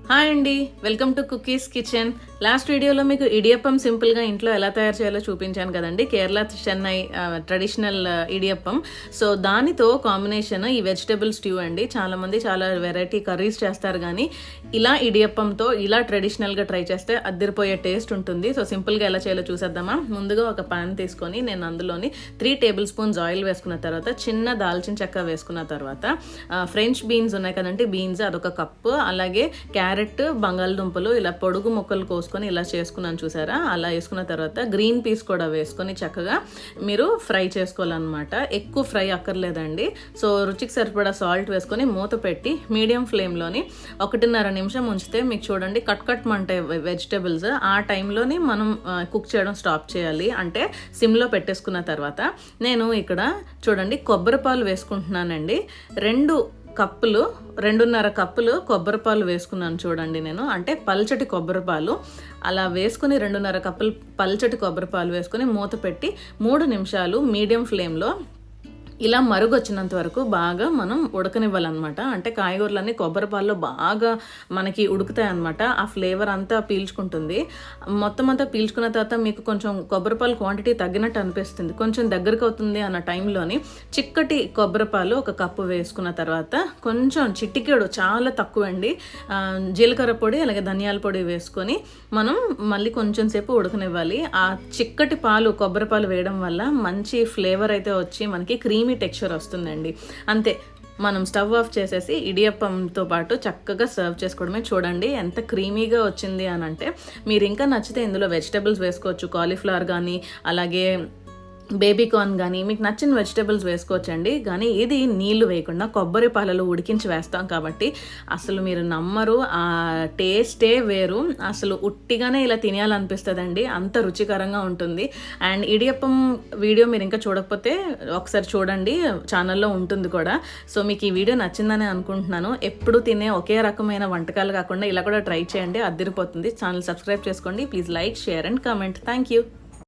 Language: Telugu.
హాయ్ అండి, welcome to cookies kitchen. Last వీడియోలో మీకు ఇడియప్పం సింపుల్గా ఇంట్లో ఎలా తయారు చేయాలో చూపించాను కదండి. కేరళ చెన్నై ట్రెడిషనల్ ఇడియప్పం. సో దానితో కాంబినేషన్ ఈ వెజిటబుల్ స్ట్యూ అండి. చాలామంది చాలా వెరైటీ కర్రీస్ చేస్తారు, కానీ ఇలా ఇడియప్పంతో ఇలా ట్రెడిషనల్గా ట్రై చేస్తే అద్దరిపోయే టేస్ట్ ఉంటుంది. సో సింపుల్గా ఎలా చేయాలో చూసేద్దామా. ముందుగా ఒక పాన్ తీసుకొని నేను అందులోని 3 టేబుల్ స్పూన్స్ ఆయిల్ వేసుకున్న తర్వాత చిన్న దాల్చిన చెక్క వేసుకున్న తర్వాత ఫ్రెంచ్ బీన్స్ ఉన్నాయి కదండి, బీన్స్ అదొక కప్పు, అలాగే క్యారెట్, బంగాళదుంపలు ఇలా పొడుగు ముక్కలు కోసుకొని ఇలా చేసుకున్నాను చూసారా. అలా వేసుకున్న తర్వాత గ్రీన్ పీస్ కూడా వేసుకొని చక్కగా మీరు ఫ్రై చేసుకోవాలన్నమాట. ఎక్కువ ఫ్రై అక్కర్లేదండి. సో రుచికి సరిపడా సాల్ట్ వేసుకొని మూత పెట్టి మీడియం ఫ్లేమ్లోని 1.5 నిమిషం ఉంచితే మీకు చూడండి కట్ మంటాయి వెజిటబుల్స్. ఆ టైంలోని మనం కుక్ చేయడం స్టాప్ చేయాలి, అంటే సిమ్లో పెట్టేసుకున్న తర్వాత నేను ఇక్కడ చూడండి కొబ్బరి పాలు వేసుకుంటున్నానండి. 2.5 కప్పులు కొబ్బరి పాలు వేసుకున్నాను చూడండి నేను, అంటే పల్చటి కొబ్బరి పాలు. అలా వేసుకుని 2.5 కప్పులు పల్చటి కొబ్బరి పాలు వేసుకొని మూత పెట్టి 3 నిమిషాలు మీడియం ఫ్లేమ్లో ఇలా మరుగొచ్చినంత వరకు బాగా మనం ఉడకనివ్వాలన్నమాట. అంటే కాయగూరలన్నీ కొబ్బరి పాలలో బాగా మనకి ఉడుకుతాయి అన్నమాట. ఆ ఫ్లేవర్ అంతా పీల్చుకుంటుంది. మొత్తం అంతా పీల్చుకున్న తర్వాత మీకు కొంచెం కొబ్బరి పాలు క్వాంటిటీ తగ్గినట్టు అనిపిస్తుంది. కొంచెం దగ్గరకు అవుతుంది అన్న టైంలోని చిక్కటి కొబ్బరి పాలు 1 కప్పు వేసుకున్న తర్వాత కొంచెం చిటికెడు, చాలా తక్కువ అండి, జీలకర్ర పొడి అలాగే ధనియాల పొడి వేసుకొని మనం మళ్ళీ కొంచెం సేపు ఉడకనివ్వాలి. ఆ చిక్కటి పాలు కొబ్బరి పాలు వేయడం వల్ల మంచి ఫ్లేవర్ అయితే వచ్చి మనకి క్రీమీ టెక్స్చర్ వస్తుందండి. అంతే, మనం స్టవ్ ఆఫ్ చేసేసి ఇడియప్పంతో పాటు చక్కగా సర్వ్ చేసుకోవడమే. చూడండి ఎంత క్రీమీగా వచ్చింది అని అంటే. మీరు ఇంకా నచ్చితే ఇందులో వెజిటబుల్స్ వేసుకోవచ్చు, కాలీఫ్లవర్ కానీ అలాగే బేబీ కార్న్ కానీ, మీకు నచ్చిన వెజిటబుల్స్ వేసుకోవచ్చండి. కానీ ఇది నీళ్లు వేయకుండా కొబ్బరి పాలలో ఉడికించి వేస్తాం కాబట్టి అసలు మీరు నమ్మరు, ఆ టేస్టే వేరు. అసలు ఉట్టిగానే ఇలా తినేయాలనిపిస్తుందండి, అంత రుచికరంగా ఉంటుంది. అండ్ ఇడియప్పం వీడియో మీరు ఇంకా చూడకపోతే ఒకసారి చూడండి, ఛానల్లో ఉంటుంది కూడా. సో మీకు ఈ వీడియో నచ్చిందని అనుకుంటున్నాను. ఎప్పుడు తినే ఒకే రకమైన వంటకాలు కాకుండా ఇలా కూడా ట్రై చేయండి, అద్దరిపోతుంది. ఛానల్ సబ్స్క్రైబ్ చేసుకోండి please. Like, share and comment. Thank you.